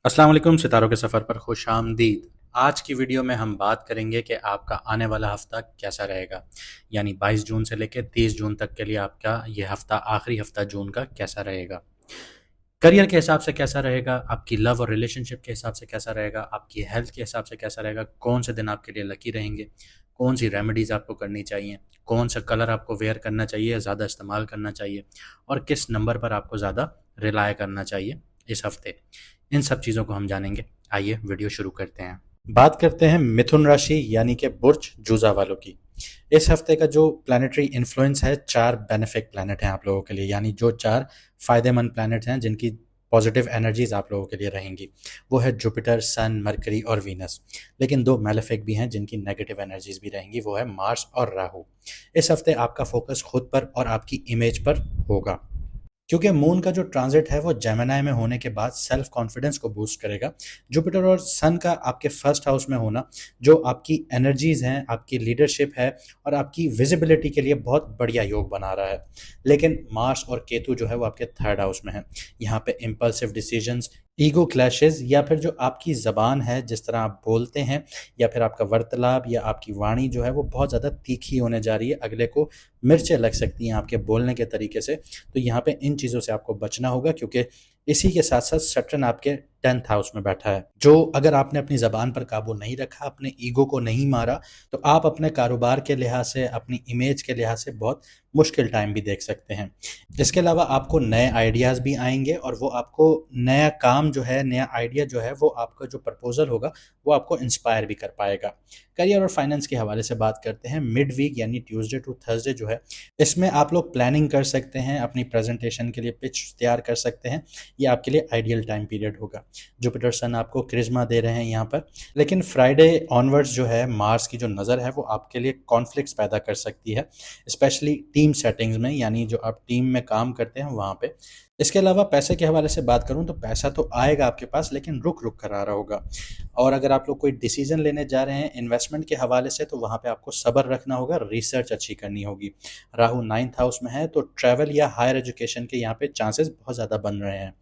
अस्सलाम वालेकुम, सितारों के सफ़र पर खुश आमदीद। आज की वीडियो में हम बात करेंगे कि आपका आने वाला हफ़्ता कैसा रहेगा। यानी 22 जून से लेकर 30 जून तक के लिए आपका ये हफ़्ता, आखिरी हफ़्ता जून का कैसा रहेगा। करियर के हिसाब से कैसा रहेगा, आपकी लव और रिलेशनशिप के हिसाब से कैसा रहेगा, आपकी हेल्थ के हिसाब से कैसा रहेगा, कौन से दिन आपके लिए लकी रहेंगे, कौन सी रेमेडीज़ आपको करनी चाहिए, कौन सा कलर आपको वेयर करना चाहिए, ज़्यादा इस्तेमाल करना चाहिए, और किस नंबर पर आपको ज़्यादा रिलाय करना चाहिए इस हफ़्ते। इन सब चीज़ों को हम जानेंगे। आइए वीडियो शुरू करते हैं। बात करते हैं मिथुन राशि यानी कि बुर्ज जूझा वालों की। इस हफ्ते का जो प्लानिटरी इन्फ्लुएंस है, 4 बेनिफिक प्लैनेट हैं आप लोगों के लिए, यानी जो 4 फ़ायदेमंद प्लैनेट हैं जिनकी पॉजिटिव एनर्जीज़ आप लोगों के लिए रहेंगी। वो है जुपिटर, सन, मरकरी और वीनस। लेकिन 2 मैलेफिक भी हैं जिनकी नेगेटिव एनर्जीज़ भी रहेंगी, वो है मार्स और राहु। इस हफ्ते आपका फोकस खुद पर और आपकी इमेज पर होगा। क्योंकि मून का जो ट्रांजिट है वो जेमिनी में होने के बाद सेल्फ कॉन्फिडेंस को बूस्ट करेगा। जुपिटर और सन का आपके फर्स्ट हाउस में होना जो आपकी एनर्जीज हैं, आपकी लीडरशिप है और आपकी विजिबिलिटी के लिए बहुत बढ़िया योग बना रहा है। लेकिन मार्स और केतु जो है वो आपके थर्ड हाउस में है। यहाँ पे इम्पल्सिव डिसीजंस, ईगो क्लैशेस या फिर जो आपकी ज़बान है, जिस तरह आप बोलते हैं या फिर आपका वार्तालाप या आपकी वाणी जो है वो बहुत ज़्यादा तीखी होने जा रही है, अगले को मिर्चें लग सकती हैं आपके बोलने के तरीके से। तो यहाँ पे इन चीज़ों से आपको बचना होगा, क्योंकि इसी के साथ साथ सैटर्न आपके 10th हाउस में बैठा है, जो अगर आपने अपनी ज़बान पर काबू नहीं रखा, अपने ईगो को नहीं मारा, तो आप अपने कारोबार के लिहाज से, अपनी इमेज के लिहाज से बहुत मुश्किल टाइम भी देख सकते हैं। इसके अलावा आपको नए आइडियाज़ भी आएंगे और वो आपको नया काम जो है, नया आइडिया जो है, वो आपका जो प्रपोजल होगा वो आपको इंस्पायर भी कर पाएगा। करियर और फाइनेंस के हवाले से बात करते हैं। मिड वीक यानी ट्यूसडे टू थर्सडे जो है, इसमें आप लोग प्लानिंग कर सकते हैं, अपनी प्रेजेंटेशन के लिए पिच तैयार कर सकते हैं। ये आपके लिए आइडियल टाइम पीरियड होगा। जुपिटर सन आपको क्रिज्मा दे रहे हैं यहाँ पर। लेकिन फ्राइडे ऑनवर्ड्स जो है, मार्स की जो नज़र है वो आपके लिए कॉन्फ्लिक्ट्स पैदा कर सकती है, स्पेशली टीम सेटिंग्स में, यानी जो आप टीम में काम करते हैं वहाँ पे। इसके अलावा पैसे के हवाले से बात करूँ तो पैसा तो आएगा आपके पास, लेकिन रुक रुक कर आ रहा होगा। और अगर आप लोग कोई डिसीजन लेने जा रहे हैं इन्वेस्टमेंट के हवाले से, तो वहाँ पे आपको सब्र रखना होगा, रिसर्च अच्छी करनी होगी। राहु 9th हाउस में है, तो ट्रैवल या हायर एजुकेशन के यहाँ पे चांसेस बहुत ज़्यादा बन रहे हैं।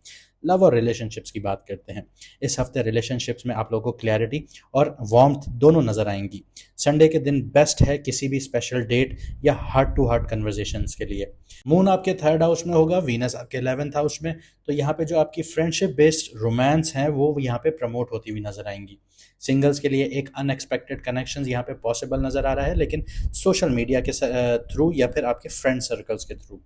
लव और रिलेशनशिप्स की बात करते हैं। इस हफ्ते रिलेशनशिप्स में आप लोगों को क्लैरिटी और वार्मथ दोनों नज़र आएंगी। संडे के दिन बेस्ट है किसी भी स्पेशल डेट या हार्ट टू हार्ट कन्वर्जेशंस के लिए। मून आपके थर्ड हाउस में होगा, वीनस आपके 11th हाउस में। तो यहाँ पे जो आपकी फ्रेंडशिप बेस्ड रोमांस हैं वो यहाँ पे प्रमोट होती हुई नजर आएंगी। सिंगल्स के लिए एक अनएक्सपेक्टेड कनेक्शन यहाँ पे पॉसिबल नजर आ रहा है, लेकिन सोशल मीडिया के थ्रू या फिर आपके फ्रेंड सर्कल्स के थ्रू।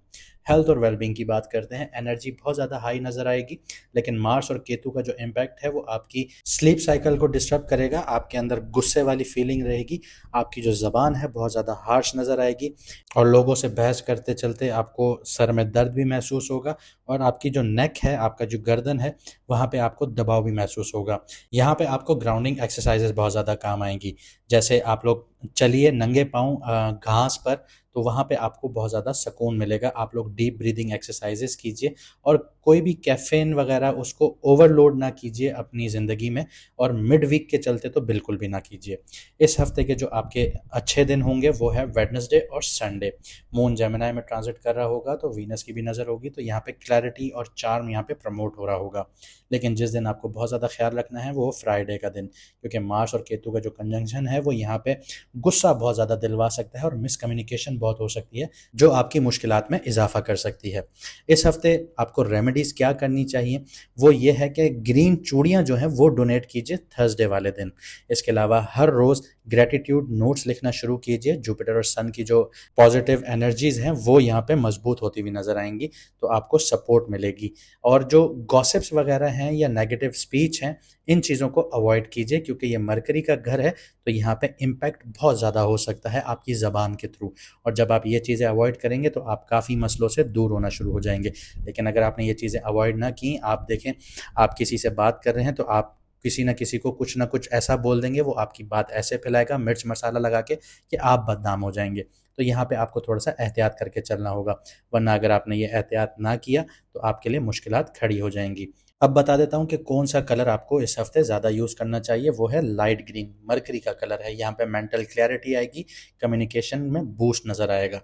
हेल्थ और वेलबींग की बात करते हैं। एनर्जी बहुत ज़्यादा हाई नज़र आएगी, लेकिन मार्स और केतु का जो इम्पैक्ट है वो आपकी स्लीप साइकिल को डिस्टर्ब करेगा। आपके अंदर गुस्से वाली फीलिंग रहेगी, आपकी जो ज़बान है बहुत ज़्यादा हार्श नज़र आएगी और लोगों से बहस करते चलते आपको सर में दर्द भी महसूस होगा और आपकी जो नेक है, आपका जो गर्दन है, वहाँ पे आपको दबाव भी महसूस होगा। यहाँ पे आपको ग्राउंडिंग एक्सरसाइजेज बहुत ज़्यादा काम आएंगी। जैसे आप लोग चलिए नंगे पाँव घास पर, तो वहाँ पे आपको बहुत ज़्यादा सुकून मिलेगा। आप लोग डीप ब्रीदिंग एक्सरसाइजेस कीजिए और कोई भी कैफ़ीन वगैरह उसको ओवरलोड ना कीजिए अपनी ज़िंदगी में, और मिड वीक के चलते तो बिल्कुल भी ना कीजिए। इस हफ्ते के जो आपके अच्छे दिन होंगे वो है वेडनेसडे और संडे। मून जेमिनी में ट्रांजिट कर रहा होगा तो वीनस की भी नज़र होगी, तो यहाँ पे क्लैरिटी और चार्म यहाँ पे प्रमोट हो रहा होगा। लेकिन जिस दिन आपको बहुत ज़्यादा ख्याल रखना है वो फ्राइडे का दिन, क्योंकि मार्स और केतु का जो कंजंक्शन है वो यहाँ पे गुस्सा बहुत ज़्यादा दिलवा सकता है और मिसकम्युनिकेशन बहुत हो सकती है, जो आपकी मुश्किलात में इजाफा कर सकती है। इस हफ्ते आपको रेमेडीज़ क्या करनी चाहिए, वो ये है कि ग्रीन चूड़ियाँ जो हैं वो डोनेट कीजिए थर्सडे वाले दिन। इसके अलावा हर रोज़ ग्रेटिट्यूड नोट्स लिखना शुरू कीजिए। जुपिटर और सन की जो पॉजिटिव एनर्जीज़ हैं वो यहाँ पे मजबूत होती हुई नज़र आएंगी, तो आपको सपोर्ट मिलेगी। और जो गॉसिप्स वगैरह हैं या नेगेटिव स्पीच हैं, इन चीज़ों को अवॉइड कीजिए, क्योंकि ये मरकरी का घर है, तो यहाँ पे इम्पैक्ट बहुत ज़्यादा हो सकता है आपकी ज़बान के थ्रू। और जब आप ये चीज़ें अवॉइड करेंगे तो आप काफ़ी मसलों से दूर होना शुरू हो जाएंगे। लेकिन अगर आपने ये चीज़ें अवॉइड ना की, आप देखें, आप किसी से बात कर रहे हैं तो आप किसी न किसी को कुछ ना कुछ ऐसा बोल देंगे, वो आपकी बात ऐसे फैलाएगा मिर्च मसाला लगा के कि आप बदनाम हो जाएंगे। तो यहाँ पे आपको थोड़ा सा एहतियात करके चलना होगा, वरना अगर आपने ये एहतियात ना किया तो आपके लिए मुश्किलात खड़ी हो जाएंगी। अब बता देता हूँ कि कौन सा कलर आपको इस हफ्ते ज़्यादा यूज़ करना चाहिए। वो है लाइट ग्रीन, मरकरी का कलर है। यहाँ पे मेंटल क्लैरिटी आएगी, कम्युनिकेशन में बूस्ट नज़र आएगा।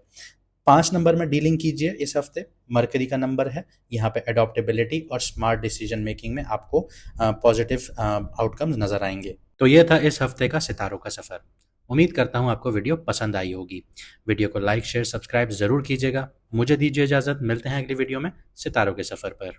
5 नंबर में डीलिंग कीजिए इस हफ्ते, मरकरी का नंबर है। यहाँ पे एडॉप्टेबिलिटी और स्मार्ट डिसीजन मेकिंग में आपको पॉजिटिव आउटकम्स नजर आएंगे। तो ये था इस हफ्ते का सितारों का सफर। उम्मीद करता हूँ आपको वीडियो पसंद आई होगी। वीडियो को लाइक शेयर सब्सक्राइब जरूर कीजिएगा। मुझे दीजिए इजाजत, मिलते हैं अगली वीडियो में सितारों के सफर पर।